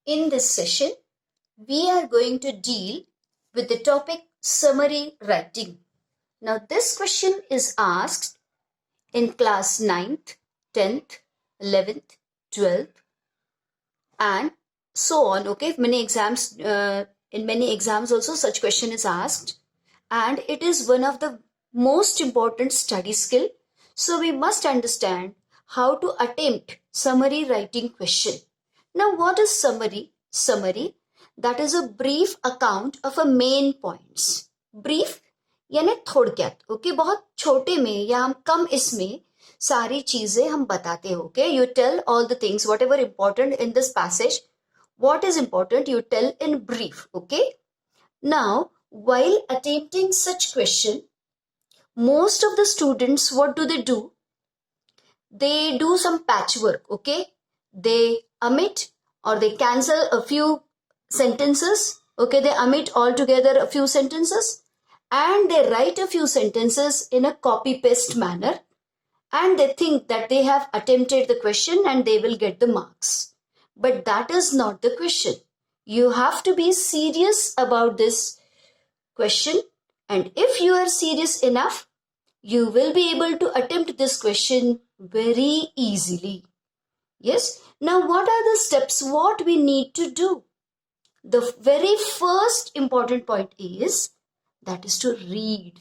In this session, we are going to deal with the topic summary writing. Now, this question is asked in class 9th, 10th, 11th, 12th, and so on. Okay, many exams, in many exams also such question is asked, and it is one of the most important study skill. So we must understand how to attempt summary writing question. Now, what is summary? Summary, that is a brief account of a main points. Brief यानी थोड़क्यात. Okay, बहुत छोटे में या हम कम इसमें सारी चीजें हम बताते हो. Okay, you tell all the things, whatever important in this passage, what is important you tell in brief. Okay, now while attempting such question, most of the students, what do? They do some patchwork. Okay, they omit or they cancel a few sentences. Okay, they omit altogether a few sentences and they write a few sentences in a copy paste manner, and they think that they have attempted the question and they will get the marks. But that is not the question. You have to be serious about this question, and if you are serious enough, you will be able to attempt this question very easily. Yes. Now, what are the steps? What we need to do? The very first important point is that is to read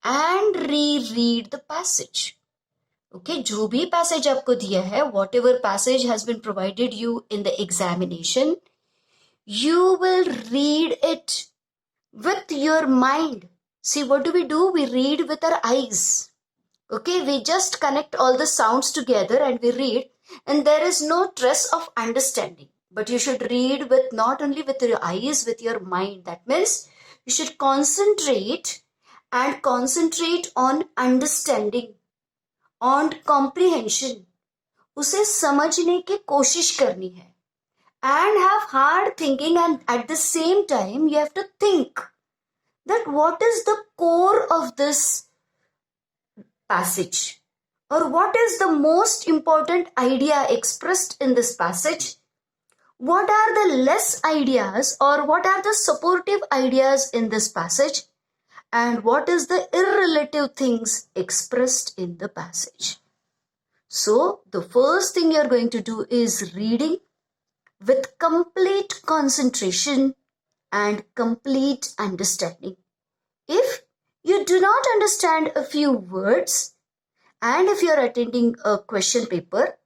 and reread the passage. Okay, जो भी passage आपको दिया है, whatever passage has been provided you in the examination, you will read it with your mind. See, what do? We read with our eyes. Okay, we just connect all the sounds together and we read, and there is no trace of understanding. But you should read with not only with your eyes, with your mind. That means you should concentrate on understanding, on comprehension. उसे समझने की कोशिश करनी है. And have hard thinking, and at the same time you have to think that what is the core of this passage, or what is the most important idea expressed in this passage, what are the less ideas or what are the supportive ideas in this passage, and what is the irrelative things expressed in the passage. So the first thing you are going to do is reading with complete concentration and complete understanding. If you do not understand a few words, and if you are attending a question paper,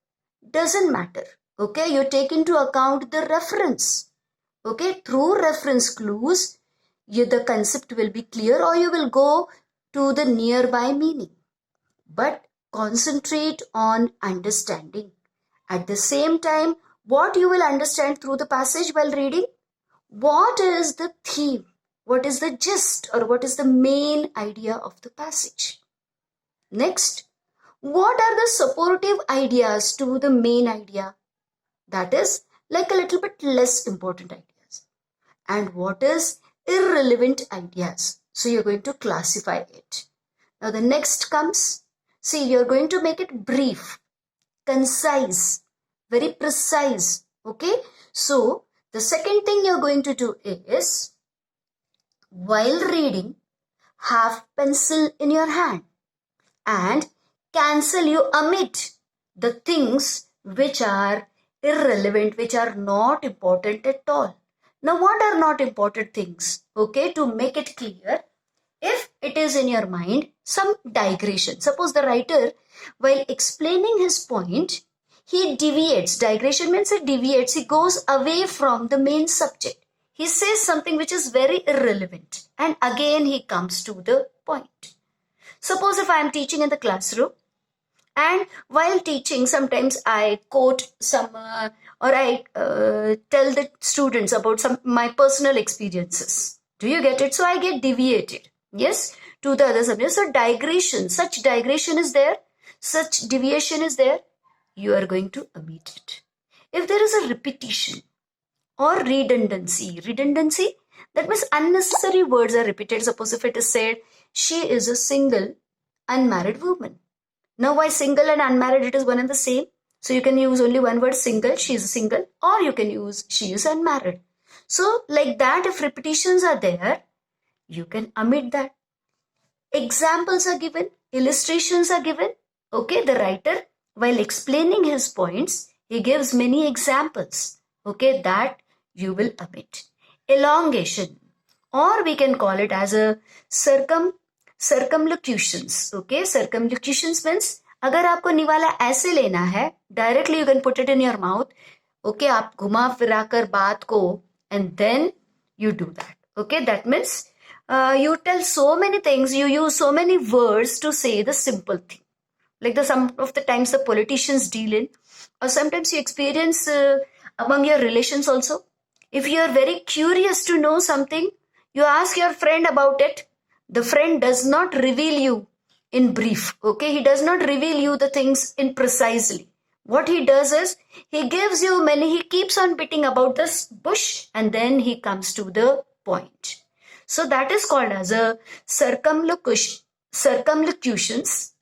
doesn't matter. Okay, you take into account the reference. Okay, through reference clues, the concept will be clear, or you will go to the nearby meaning. But concentrate on understanding. At the same time, what you will understand through the passage while reading? What is the theme? What is the gist, or what is the main idea of the passage? Next, what are the supportive ideas to the main idea? That is like a little bit less important ideas. And what is irrelevant ideas? So you're going to classify it. Now the next comes, see, you're going to make it brief, concise, very precise. Okay, so the second thing you're going to do is, while reading, have pencil in your hand and you omit the things which are irrelevant, which are not important at all. Now, what are not important things? Okay, to make it clear, if it is in your mind, some digression. Suppose the writer, while explaining his point, he deviates. Digression means he deviates. He goes away from the main subject. He says something which is very irrelevant, and again he comes to the point. Suppose if I am teaching in the classroom, and while teaching, sometimes I quote some or I tell the students about some my personal experiences. Do you get it? So I get deviated, yes, to the other subject. So digression, such digression is there, such deviation is there, you are going to omit it. If there is a repetition or redundancy, that means unnecessary words are repeated. Suppose if it is said, she is a single unmarried woman. Now, why single and unmarried? It is one and the same. So you can use only one word, single, she is single, or you can use she is unmarried. So like that, if repetitions are there, you can omit that. Examples are given, illustrations are given. Okay, the writer, while explaining his points, he gives many examples. Okay, that you will omit. Elongation, or we can call it as a circumlocutions. Okay, circumlocutions means अगर आपको निवाला ऐसे लेना है, directly you can put it in your mouth. Okay, आप घुमा फिरा कर बात को, and then you do that. Okay, that means you tell so many things, you use so many words to say the simple thing. Like some of the times the politicians deal in, or sometimes you experience among your relations also. If you are very curious to know something, you ask your friend about it. The friend does not reveal you in brief. Okay, he does not reveal you the things in precisely. What he does is he gives you many, he keeps on beating about this bush and then he comes to the point. So that is called as a circumlocutions.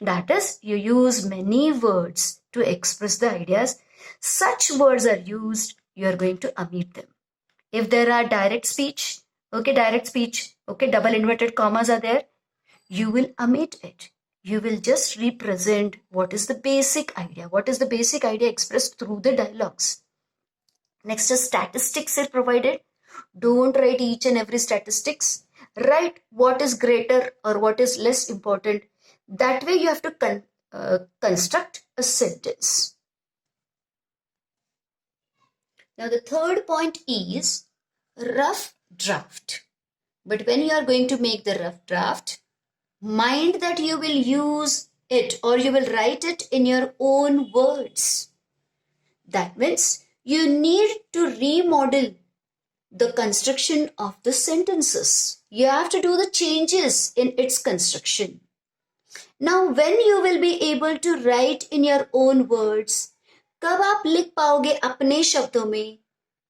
That is, you use many words to express the ideas. Such words are used, you are going to omit them. If there are direct speech, okay, double inverted commas are there, you will omit it. You will just represent what is the basic idea. What is the basic idea expressed through the dialogues. Next is statistics are provided. Don't write each and every statistics. Write what is greater or what is less important. That way you have to construct a sentence. Now the third point is rough draft. But when you are going to make the rough draft, mind that you will use it or you will write it in your own words. That means you need to remodel the construction of the sentences. You have to do the changes in its construction. Now, when you will be able to write in your own words, कब आप लिख पाओगे अपने शब्दों में?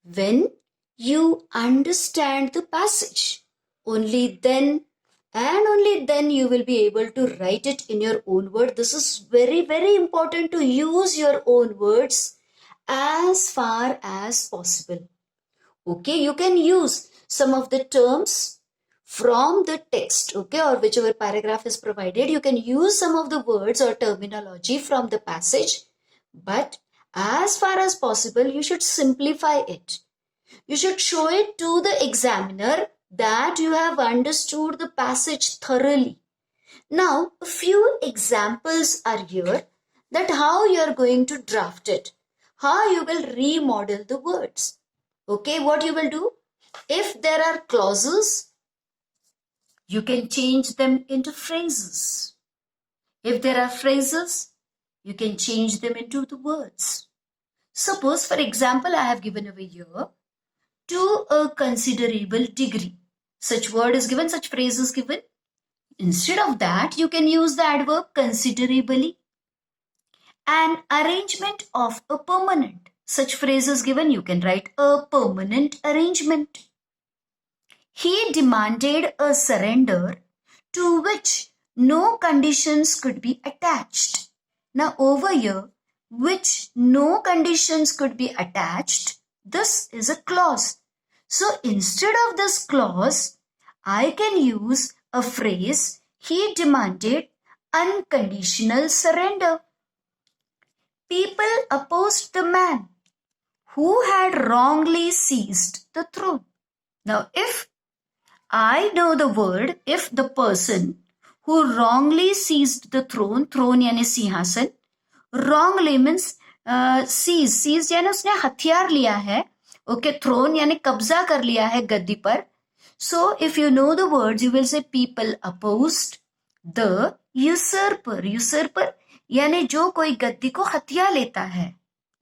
When you understand the passage. Only then and only then you will be able to write it in your own word. This is very, very important to use your own words as far as possible. Okay, you can use some of the terms from the text, okay, or whichever paragraph is provided. You can use some of the words or terminology from the passage, but as far as possible, you should simplify it. You should show it to the examiner that you have understood the passage thoroughly. Now, a few examples are here that how you are going to draft it, how you will remodel the words. Okay, what you will do? If there are clauses, you can change them into phrases. If there are phrases, you can change them into the words. Suppose, for example, I have given away here, to a considerable degree. Such word is given, such phrase is given. Instead of that, you can use the adverb considerably. An arrangement of a permanent. Such phrase is given, you can write a permanent arrangement. He demanded a surrender to which no conditions could be attached. Now over here, which no conditions could be attached, this is a clause. So instead of this clause, I can use a phrase, he demanded unconditional surrender. People opposed the man who had wrongly seized the throne. Now, if I know the word, if the person who wrongly seized the throne यानी सिंहासन, wrongly means seized यानी उसने हथियार लिया है, okay, throne यानी कब्जा कर लिया है गद्दी पर. So, if you know the words, you will say people opposed the usurper. Usurper यानी जो कोई गद्दी को हथिया लेता है.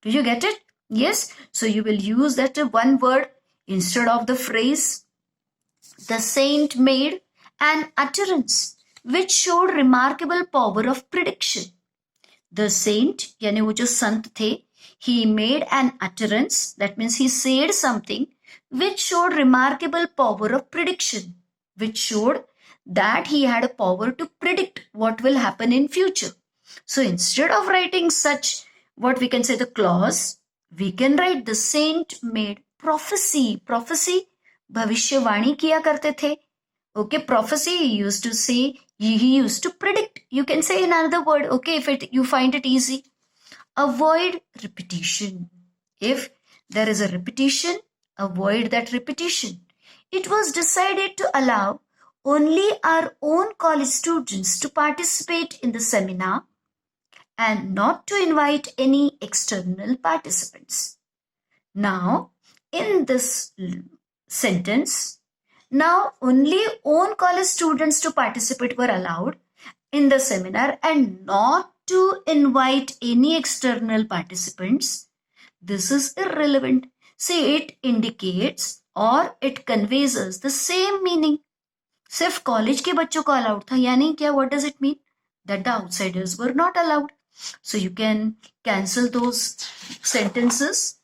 Do you get it? Yes. So you will use that one word instead of the phrase. The saint made an utterance which showed remarkable power of prediction. The saint यानी वो जो संत थे, he made an utterance, that means he said something which showed remarkable power of prediction, which showed that he had a power to predict what will happen in future. So instead of writing such what we can say the clause, we can write the saint made prophecy. Prophecy, भविष्यवाणी किया करते थे. Okay, prophecy, he used to say, he used to predict. You can say in another word, okay, if you find it easy. Avoid repetition. If there is a repetition, avoid that repetition. It was decided to allow only our own college students to participate in the seminar and not to invite any external participants. Now, in this sentence, now only own college students to participate were allowed in the seminar and not to invite any external participants. This is irrelevant. See, it indicates or it conveys us the same meaning. सिर्फ college के बच्चों को allowed था, यानी क्या, what does it mean? That the outsiders were not allowed. So you can cancel those sentences.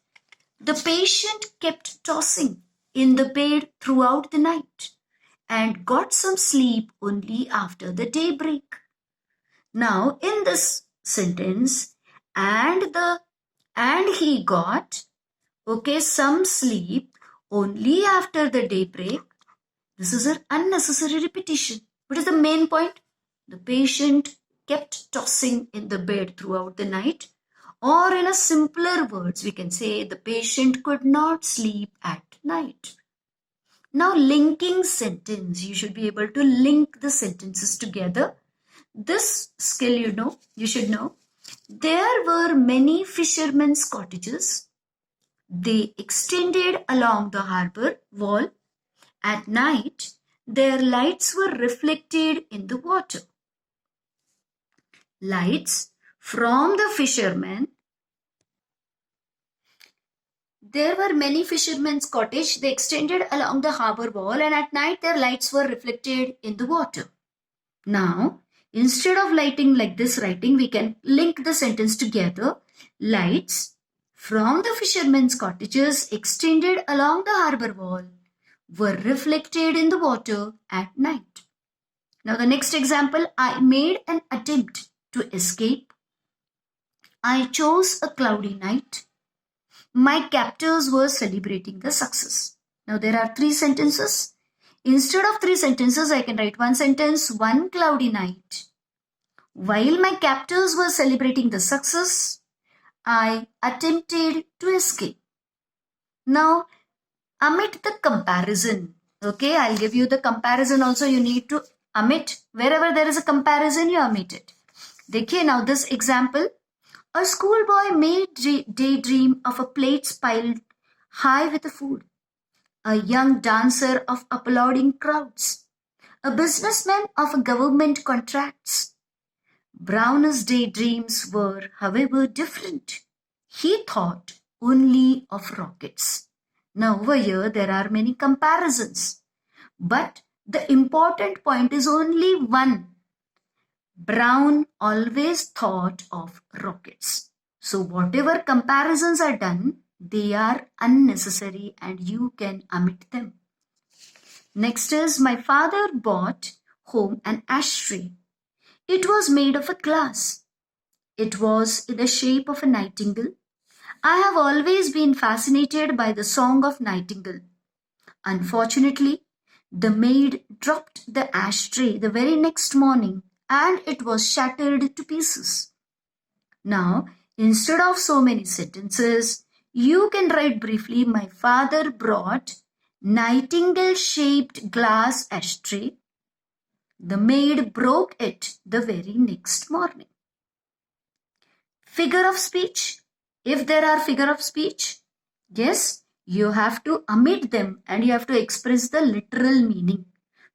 The patient kept tossing in the bed throughout the night and got some sleep only after the daybreak. Now in this sentence, and he got, okay, some sleep only after the daybreak. This is an unnecessary repetition. What is the main point? The patient kept tossing in the bed throughout the night. Or in a simpler words, we can say the patient could not sleep at night. Now linking sentence, you should be able to link the sentences together. This skill, you should know. There were many fishermen's cottages. They extended along the harbor wall. At night, their lights were reflected in the water. Lights from the fishermen. There were many fishermen's cottages. They extended along the harbor wall, and at night their lights were reflected in the water. Now, instead of lighting like this writing, we can link the sentence together. Lights from the fishermen's cottages extended along the harbor wall were reflected in the water at night. Now the next example, I made an attempt to escape. I chose a cloudy night. My captors were celebrating the success. Now there are 3 sentences. Instead of 3 sentences, I can write one sentence, one cloudy night. While my captors were celebrating the success, I attempted to escape. Now, omit the comparison. Okay, I'll give you the comparison also. You need to omit. Wherever there is a comparison, you omit it. देखिए, now this example. A schoolboy may daydream of a plate piled high with food. A young dancer of applauding crowds. A businessman of government contracts. Brown's daydreams were, however, different. He thought only of rockets. Now over here there are many comparisons, but the important point is only one. Brown always thought of rockets. So whatever comparisons are done, they are unnecessary and you can omit them. Next is, my father bought home an ashtray. It was made of a glass. It was in the shape of a nightingale. I have always been fascinated by the song of nightingale. Unfortunately, the maid dropped the ashtray the very next morning and it was shattered to pieces. Now, instead of so many sentences, you can write briefly, my father brought nightingale-shaped glass ashtray. The maid broke it the very next morning. Figure of speech. If there are figure of speech, yes, you have to omit them and you have to express the literal meaning.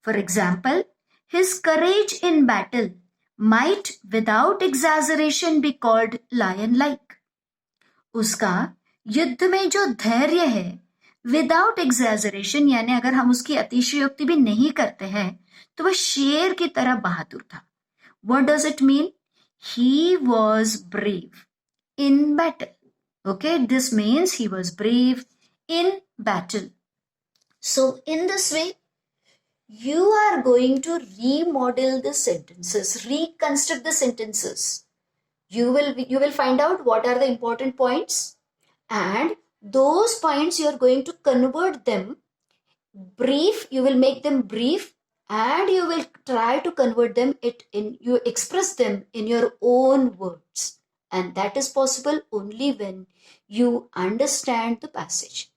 For example, his courage in battle might without exaggeration be called lion-like. उसका युद्ध में जो धैर्य है, without exaggeration, यानी अगर हम उसकी अतिशयोक्ति भी नहीं करते हैं, तो वह शेर की तरह बहादुर था. What does it mean? He was brave in battle. Okay, this means he was brave in battle. So in this way, you are going to remodel the sentences, reconstruct the sentences. You will find out what are the important points, and those points you are going to convert them brief. You will make them brief, and you will try to convert them you express them in your own words, and that is possible only when you understand the passage.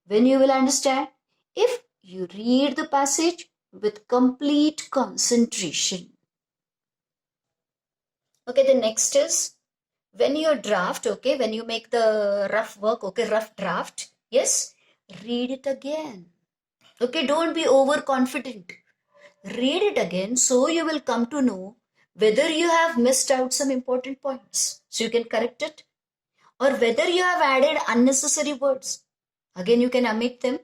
When you will understand, if you read the passage with complete concentration. Okay, the next is when you draft, okay, when you make the rough work, okay, rough draft, yes, read it again. Okay, don't be overconfident. Read it again so you will come to know whether you have missed out some important points so you can correct it, or whether you have added unnecessary words. Again, you can omit them,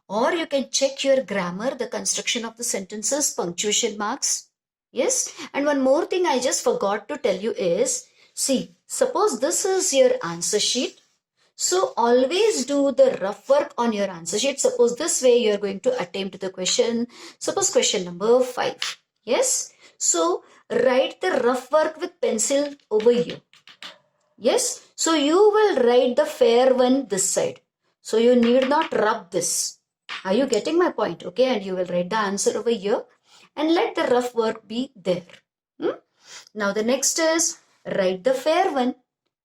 or you can check your grammar, the construction of the sentences, punctuation marks. Yes, and one more thing I just forgot to tell you is, see, suppose this is your answer sheet. So always do the rough work on your answer sheet. Suppose this way you are going to attempt the question. Suppose question number 5. Yes. So write the rough work with pencil over here. Yes. So you will write the fair one this side. So you need not rub this. Are you getting my point? Okay. And you will write the answer over here and let the rough work be there. Now the next is write the fair one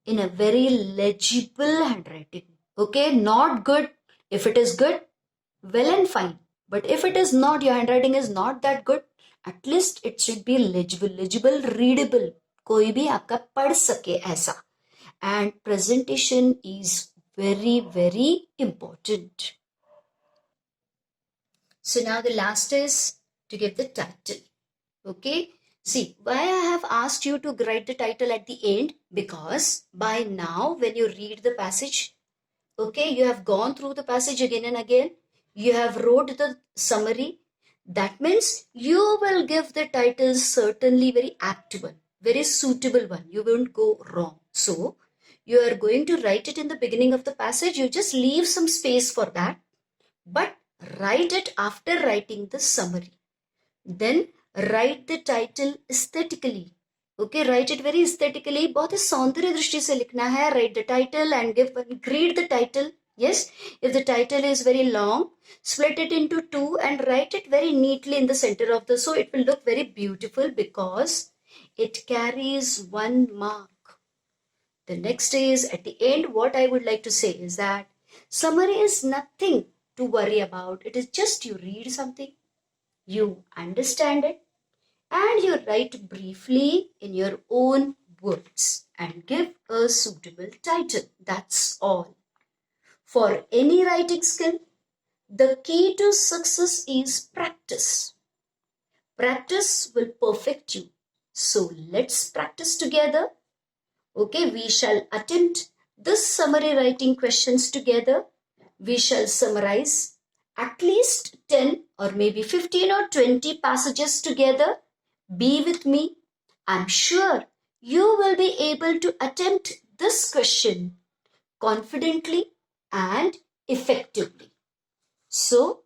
in a very legible handwriting. Okay, not good. If it is good, well and fine. But if it is not, your handwriting is not that good, at least it should be legible, readable. कोई भी आपका पढ़ सके ऐसा. And presentation is very, very important. So now the last is to give the title. Okay. See, why I have asked you to write the title at the end? Because by now, when you read the passage, okay, you have gone through the passage again and again. You have wrote the summary. That means you will give the title certainly very apt one, very suitable one. You won't go wrong. So, you are going to write it in the beginning of the passage. You just leave some space for that. But write it after writing the summary. Then write the title aesthetically. Okay, write it very aesthetically. बहुत ही सौंदर्य दृष्टि से लिखना है. Write the title and read the title. Yes, if the title is very long, split it into 2 and write it very neatly in the center of so it will look very beautiful because it carries 1 mark. The next is at the end, what I would like to say is that summary is nothing to worry about. It is just you read something, you understand it, and you write briefly in your own words and give a suitable title. That's all. For any writing skill, the key to success is practice. Practice will perfect you. So let's practice together. Okay, we shall attempt this summary writing questions together. We shall summarize at least 10 or maybe 15 or 20 passages together. Be with me. I'm sure you will be able to attempt this question confidently and effectively. So,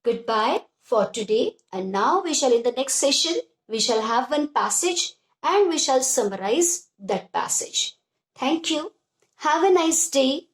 goodbye for today. And now we shall, in the next session, we shall have one passage and we shall summarize that passage. Thank you. Have a nice day.